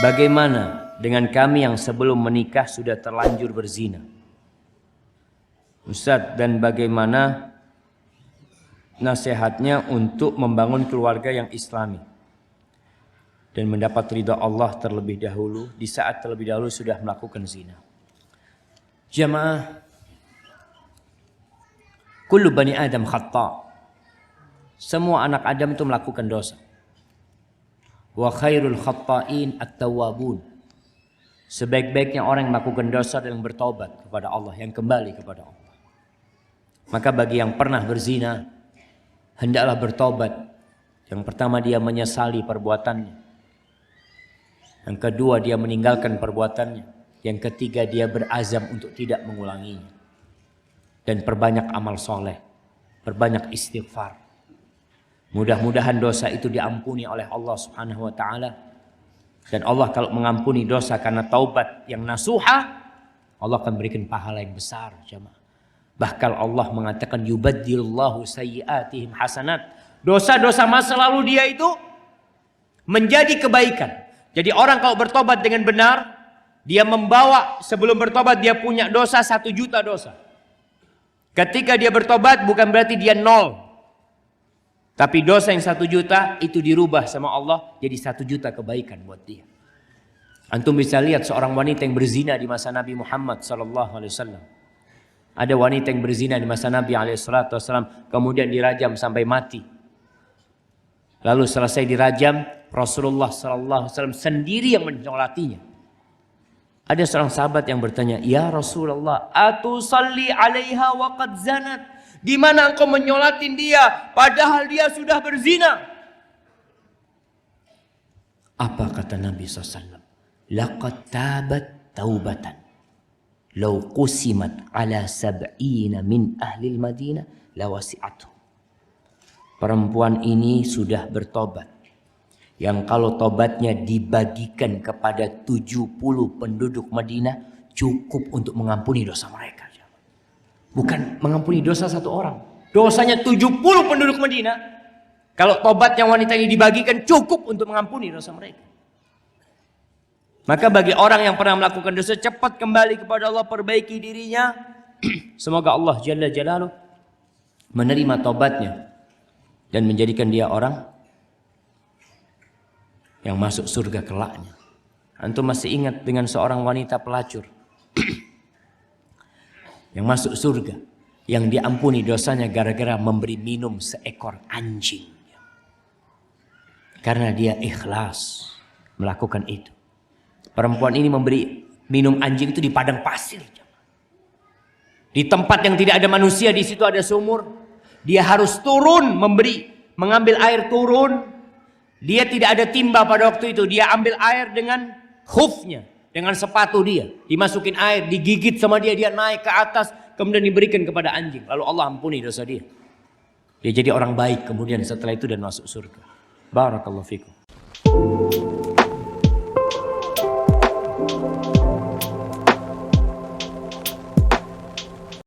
Bagaimana dengan kami yang sebelum menikah sudah terlanjur berzina? Ustadz, dan bagaimana nasihatnya untuk membangun keluarga yang islami dan mendapat ridha Allah terlebih dahulu di saat terlebih dahulu sudah melakukan zina? Jamaah, kullu bani Adam khata'. Semua anak Adam itu melakukan dosa. Wa khairul khatta'in at-tawwabun. Sebaik-baiknya orang yang melakukan dosa dan bertobat kepada Allah, yang kembali kepada Allah. Maka bagi yang pernah berzina, hendaklah bertobat. Yang pertama, dia menyesali perbuatannya. Yang kedua, dia meninggalkan perbuatannya. Yang ketiga, dia berazam untuk tidak mengulanginya. Dan perbanyak amal soleh, perbanyak istighfar. Mudah-mudahan dosa itu diampuni oleh Allah Subhanahu wa taala. Dan Allah kalau mengampuni dosa karena taubat yang nasuha, Allah akan berikan pahala yang besar, jemaah. Bahkan Allah mengatakan yubaddilullahu sayyi'atihim hasanat. Dosa-dosa masa lalu dia itu menjadi kebaikan. Jadi orang kalau bertobat dengan benar, dia membawa, sebelum bertobat dia punya dosa 1 juta dosa. Ketika dia bertobat bukan berarti dia 0. Tapi dosa yang 1 juta itu dirubah sama Allah jadi 1 juta kebaikan buat dia. Antum bisa lihat seorang wanita yang berzina di masa Nabi Muhammad SAW. Ada wanita yang berzina di masa Nabi SAW, kemudian dirajam sampai mati. Lalu selesai dirajam, Rasulullah SAW sendiri yang menyolatinya. Ada seorang sahabat yang bertanya, "Ya Rasulullah, atusalli 'alaiha wa qad zanat?" Di mana engkau menyolatin dia padahal dia sudah berzina? Apa kata Nabi SAW? Laqad tabat taubatan law qusimat ala 70 min ahli Madinah lawasi'atuh. Perempuan ini sudah bertobat, yang kalau tobatnya dibagikan kepada 70 penduduk Madinah cukup untuk mengampuni dosa mereka. Bukan mengampuni dosa 1 orang, dosanya 70 penduduk Madinah. Kalau tobatnya wanita ini dibagikan cukup untuk mengampuni dosa mereka. Maka bagi orang yang pernah melakukan dosa, cepat kembali kepada Allah, perbaiki dirinya. Semoga Allah Jalla Jalaluh menerima tobatnya dan menjadikan dia orang yang masuk surga kelaknya. Antum masih ingat dengan seorang wanita pelacur yang masuk surga, yang diampuni dosanya gara-gara memberi minum seekor anjing. Karena dia ikhlas melakukan itu. Perempuan ini memberi minum anjing itu di padang pasir. Di tempat yang tidak ada manusia, di situ ada sumur. Dia harus turun mengambil air turun. Dia tidak ada timba pada waktu itu. Dia ambil air dengan khufnya, dengan sepatu dia. Dimasukin air, digigit sama dia, dia naik ke atas. Kemudian diberikan kepada anjing. Lalu Allah ampuni dosa dia. Dia jadi orang baik kemudian setelah itu dan masuk surga. Barakallahu fikum.